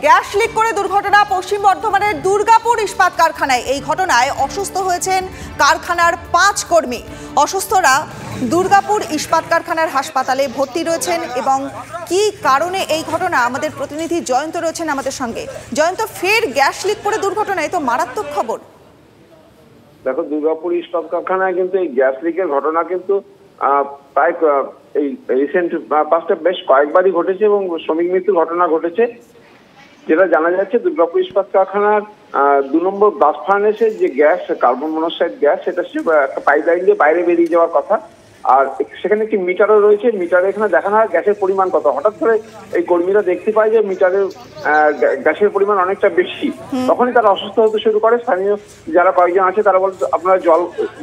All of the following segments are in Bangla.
গ্যাস লিক করে দুর্ঘটনা পশ্চিম বর্ধমানের দুর্গাপুর ইস্পাত কারখানায়। এই ঘটনায় অসুস্থ হয়েছেন কারখানার 5 কর্মী। অসুস্থরা দুর্গাপুর ইস্পাত কারখানার হাসপাতালে ভর্তি রয়েছেন। এবং কি কারণে এই ঘটনা, আমাদের প্রতিনিধি জয়ন্ত রয়েছেন আমাদের সঙ্গে। জয়ন্ত, ফের গ্যাস লিক করে দুর্ঘটনায় তো মারাত্মক খবর। দেখো, দুর্গাপুর ইস্পাত কারখানায় কিন্তু এই গ্যাস লিকের ঘটনা কিন্তু প্রায় এই রিসেন্ট পাস্টে বেশ কয়েকবারই ঘটেছে এবং শ্রমিক মৃত্যুর ঘটনা ঘটেছে। যেটা জানা যাচ্ছে, দুর্গাপুর ইস্পাত কারখানার 2 নম্বর ব্লাস্ট ফার্নেসের যে গ্যাস, কার্বন মনোক্সাইড গ্যাস, সেটা একটা পাইপলাইন দিয়ে বাইরে বেরিয়ে যাওয়ার কথা। আর সেখানে একটি মিটারও রয়েছে। মিটারে এখানে দেখানো হয় গ্যাসের পরিমাণ কত। হঠাৎ করে এই কর্মীরা দেখতে পায় যে মিটারের গ্যাসের পরিমাণ অনেকটা বেশি। তখনই তারা অসুস্থ হতে শুরু করে। স্থানীয় যারা কয়েকজন আছে তারা বলছে আপনারা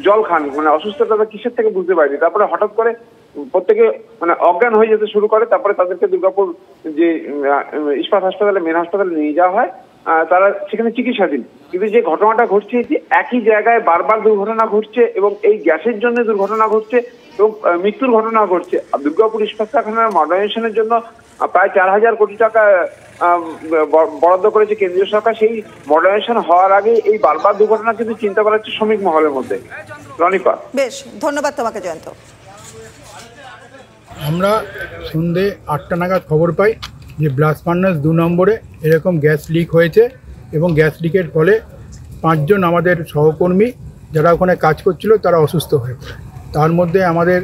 জল খান, মানে অসুস্থতা কিসের থেকে বুঝতে পারেনি। তারপরে হঠাৎ করে প্রত্যেকে মানে অজ্ঞান হয়ে যেতে শুরু করে। তারপরে তাদেরকে দুর্গাপুর যে ইস্পাত হাসপাতালে, মেন হাসপাতালে নিয়ে যাওয়া হয়। তারা সেখানে চিকিৎসাধীন। কিন্তু যে ঘটনাটা ঘটছে, যে একই জায়গায় বারবার দুর্ঘটনা ঘটছে এবং এই গ্যাসের জন্য দুর্ঘটনা ঘটছে এবং মৃত্যুর ঘটনা ঘটছে। দুর্গাপুর ইস্পাত কারখানার মডার্নাইজেশনের জন্য প্রায় 4000 কোটি টাকা বরাদ্দ করেছে কেন্দ্রীয় সরকার। সেই মডার্নাইজেশন হওয়ার আগে এই বারবার দুর্ঘটনা কিন্তু চিন্তা করা হচ্ছে শ্রমিক মহলের মধ্যে। রনিপা, বেশ ধন্যবাদ তোমাকে জয়ন্ত। আমরা সন্ধ্যে 8টা নাগাদ খবর পাই যে ব্লাস্ট ফার্নেস 2 নম্বরে এরকম গ্যাস লিক হয়েছে এবং গ্যাস লিকের ফলে 5 জন আমাদের সহকর্মী যারা ওখানে কাজ করছিল তারা অসুস্থ হয়ে পড়ে। তার মধ্যে আমাদের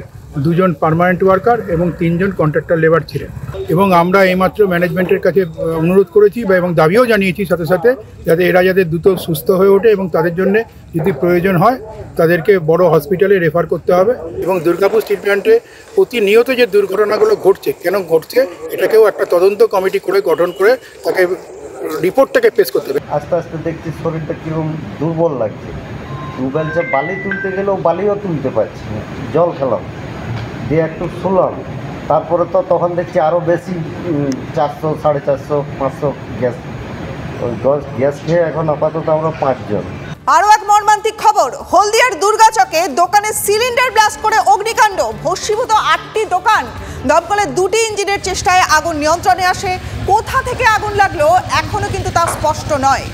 2 জন পার্মানেন্ট ওয়ার্কার এবং 3 জন কন্ট্রাক্টর লেবার ছিলেন। এবং আমরা এইমাত্র ম্যানেজমেন্টের কাছে অনুরোধ করেছি এবং দাবিও জানিয়েছি সাথে সাথে, যাতে এরা যাতে দ্রুত সুস্থ হয়ে ওঠে এবং তাদের জন্য যদি প্রয়োজন হয় তাদেরকে বড় হসপিটালে রেফার করতে হবে। এবং দুর্গাপুর স্টিল প্ল্যান্টে প্রতিনিয়ত যে দুর্ঘটনাগুলো ঘটছে, কেন ঘটছে, এটাকেও একটা তদন্ত কমিটি করে গঠন করে তাকে রিপোর্টটাকে পেশ করতে হবে। আস্তে আস্তে দেখছি শরীরটা কীরকম দুর্বল লাগছে। মোবাইলটা বালি তুলতে গেলেও বালিও তুলতে পারছি না। জল খেলাম, দিয়ে একটু শুলাম, তারপরে তো তখন দেখছি আরও বেশি 400, 450, 500 গ্যাস। ওই গ্যাস খেয়ে এখন আপাতত আমরা 5 জন। আরও এক মর্মান্তিক খবর, হলদিয়ার দুর্গাচকে দোকানে সিলিন্ডার ব্লাস্ট করে অগ্নিকাণ্ড। ভস্মীভূত 8টি দোকান। দমকলের 2টি ইঞ্জিনের চেষ্টায় আগুন নিয়ন্ত্রণে আসে। কোথা থেকে আগুন লাগলো এখনো কিন্তু তা স্পষ্ট নয়।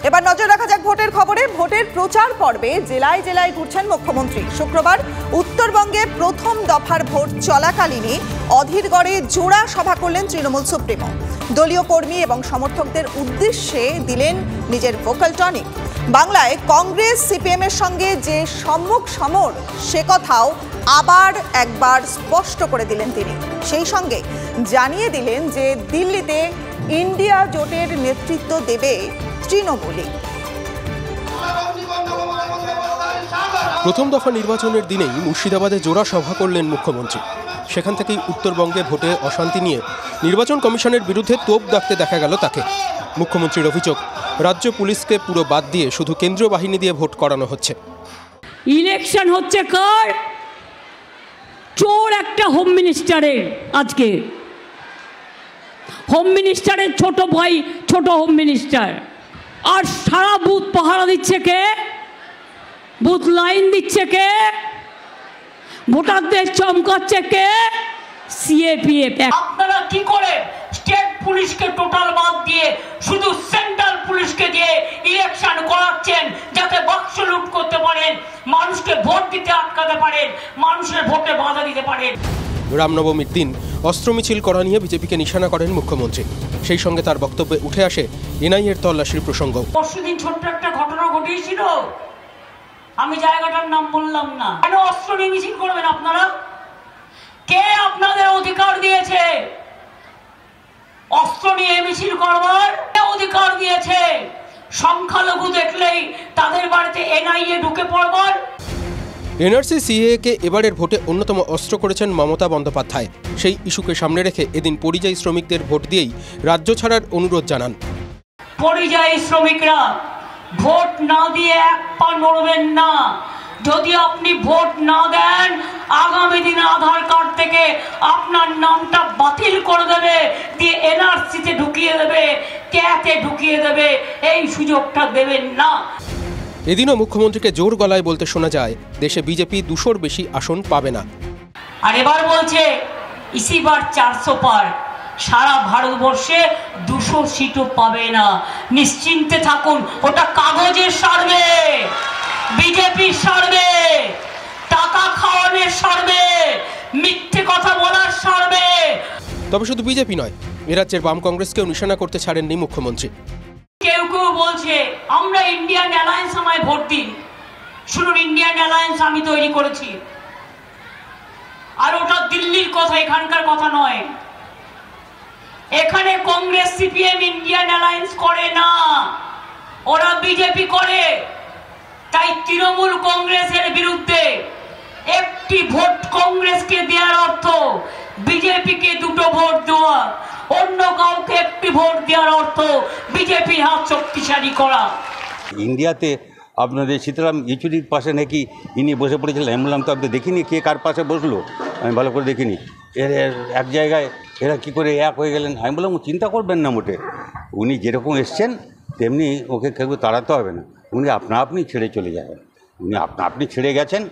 এবার নজর রাখা যাক ভোটের খবরে। ভোটের প্রচার পর্বে জেলায় জেলায় ঘুরছেন মুখ্যমন্ত্রী। শুক্রবার উত্তরবঙ্গে প্রথম দফার ভোট চলাকালীনই অধীরগড়ে জোড়া সভা করলেন তৃণমূল সুপ্রিমো। দলীয় কর্মী এবং সমর্থকদের উদ্দেশ্যে দিলেন নিজের ভোকাল টনিক। বাংলায় কংগ্রেস সিপিএম এর সঙ্গে যে সম্মুখ সমর, সে কথাও আবার একবার স্পষ্ট করে দিলেন তিনি। সেই সঙ্গে জানিয়ে দিলেন যে দিল্লিতে ইন্ডিয়া জোটের নেতৃত্ব দেবে তৃণমূলই। প্রথম দফা নির্বাচনের দিনেই মুর্শিদাবাদে জোড়া সভা করলেন মুখ্যমন্ত্রী। সেখান থেকেই উত্তরবঙ্গে ভোটে অশান্তি নিয়ে নির্বাচন কমিশনের বিরুদ্ধে তোপ দাগতে দেখা গেল তাকে। মুখ্যমন্ত্রীর অভিযোগ, রাজ্য পুলিশকে পুরো বাদ দিয়ে শুধু কেন্দ্রীয় বাহিনী দিয়ে ভোট করানো হচ্ছে। ইলেকশন হচ্ছে কার? চোর একটা হোম মিনিস্টারের। আজকে হোম মিনিস্টারের ছোট ভাই, ছোট হোম মিনিস্টার। আর সারা বুথ পাহারা দিচ্ছে কে? বুথ লাইন দিচ্ছে কে? ভোটারদের চমকাচ্ছে কে? সিএপিএফ। আপনারা কি করে স্টেট পুলিশকে টোটাল বাদ দিয়ে শুধু সেন্ট্রাল পুলিশকে দিয়ে ইলেকশন করাচ্ছেন, যাতে বাক্স লুট করতে পারেন, মানুষকে ভোট দিতে আটকাতে পারেন, মানুষের ভোটে বাধা দিতে পারেন। রামনবমীর দিন অস্ত্র মিছিল করা নিয়ে বিজেপিকে নিশানা করেন মুখ্যমন্ত্রী। সেই সঙ্গে তার বক্তব্যে উঠে আসে এনআইএর তল্লাশির প্রসঙ্গ। পরশুদিন ছোট্ট একটা ঘটনা ঘটিয়েছিল, আমি জায়গাটার নাম বললাম না। কেন অস্ত্র নিয়ে মিছিল করবেন আপনারা? কে আপনাদের অধিকার দিয়েছে অস্ত্র নিয়ে মিছিল করবার? কে অধিকার দিয়েছে সংখ্যালঘু দেখলেই তাদের বাড়িতে এনআইএ ঢুকে পড়বার? এনআরসি সিএএকে এবারের ভোটে অন্যতম অস্ত্র করেছেন মমতা বন্দ্যোপাধ্যায়। সেই ইস্যুকে সামনে রেখে এদিন পরিযায়ী শ্রমিকদের ভোট দিয়েই রাজ্য ছাড়ার অনুরোধ জানান। পরিযায়ী শ্রমিকরা ভোট না দিয়ে এক পা নড়বেন না। যদি আপনি ভোট না দেন, আগামী দিনে আধার কার্ড থেকে আপনার নামটা বাতিল বাতিল করে দেবে, দিয়ে এনআরসিতে ঢুকিয়ে দেবে, ক্যাতে ঢুকিয়ে দেবে, এই সুযোগটা দেবেন না। এদিনও মুখ্যমন্ত্রীকে জোর গলায় বলতে শোনা যায় দেশে বিজেপি 200-র বেশি আসন পাবে না। আর এবার বলছে ইসি বার 400 পার, সারা ভারতবর্ষে 200 সিটও পাবে না। নিশ্চিন্তে থাকুন, ওটা কাগজের সার্ভে, বিজেপির সার্ভে, টাকা খাওয়ানোর সার্ভে, মিথ্যে কথা বলার সার্ভে। তবে শুধু বিজেপি নয়, এ রাজ্যের বাম কংগ্রেসকেও নিশানা করতে ছাড়েননি মুখ্যমন্ত্রী। কেউ কেউ বলছে আমরা ইন্ডিয়ান অ্যালায়েন্স, আমায় ভোট দিন। শুনুন, ইন্ডিয়ান অ্যালায়েন্স আমি তৈরি করেছি, আর ওটা দিল্লির কথা, এখানকার কথা নয়। এখানে কংগ্রেস সিপিএম ইন্ডিয়ান অ্যালায়েন্স করে না, ওরা বিজেপি করে। তাই তৃণমূল কংগ্রেসের বিরুদ্ধে একটি ভোট কংগ্রেসকে দেওয়ার অর্থ বিজেপিকে 2টো ভোট দেওয়া, অন্য কাউকে একটি ভোট দেওয়ার অর্থ বিজেপির হাত শক্তিশালী করা। ইন্ডিয়াতে আপনাদের সীতারাম ইয়েচুরির পাশে নাকি ইনি বসে পড়েছিলেন। আমি বললাম তো আপনি দেখিনি কে কার পাশে বসলো, আমি ভালো করে দেখিনি। এর এক জায়গায় এরা কি করে এক হয়ে গেলেন। আমি বললাম চিন্তা করবেন না মোটে, উনি যেরকম এসছেন তেমনি ওকে কেউ তাড়াতে হবে না, উনি আপনি ছেড়ে চলে যাবেন। উনি আপনি ছেড়ে গেছেন,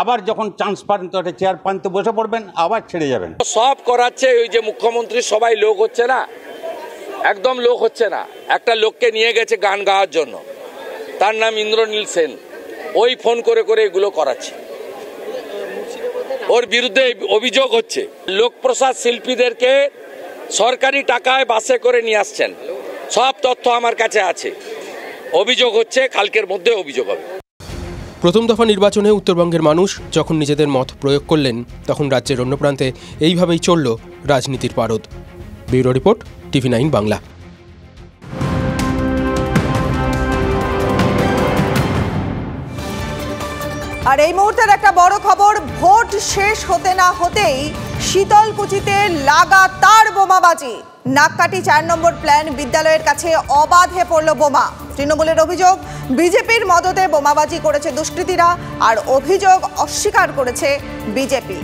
আবার যখন চান্স পান তো একটা চেয়ার পান তো বসে পড়বেন, আবার ছেড়ে যাবেন। সব করাচ্ছে ওই যে মুখ্যমন্ত্রী, সবাই লোক হচ্ছে না, একদম লোক হচ্ছে না। একটা লোককে নিয়ে গেছে গান গাওয়ার জন্য, তার নাম ইন্দ্রনীল সেন, ওই ফোন করে করে এগুলো করাচ্ছে। ওর বিরুদ্ধে অভিযোগ হচ্ছে লোকপ্রসাদ শিল্পীদেরকে সরকারি টাকায় বাসে করে নিয়ে আসছেন, সব তথ্য আমার কাছে আছে। অভিযোগ হচ্ছে, কালকের মধ্যে অভিযোগ হবে। প্রথম দফা নির্বাচনে উত্তরবঙ্গের মানুষ যখন নিজেদের মত প্রয়োগ করলেন, তখন রাজ্যের অন্য প্রান্তে এইভাবেই চলল রাজনীতির পারদ। Bureau report, TV9 Bangla. আর এই মুহূর্তের একটা বড় খবর, ভোট শেষ হতে না হতেই শীতলকুচিতে লাগাতার বোমাবাজি। নাককাটি 4 নম্বর প্ল্যান বিদ্যালয়ের কাছে অবাধে পড়ল বোমা। তৃণমূলের অভিযোগ বিজেপির মদতে বোমাবাজি করেছে দুষ্কৃতীরা, আর অভিযোগ অস্বীকার করেছে বিজেপি।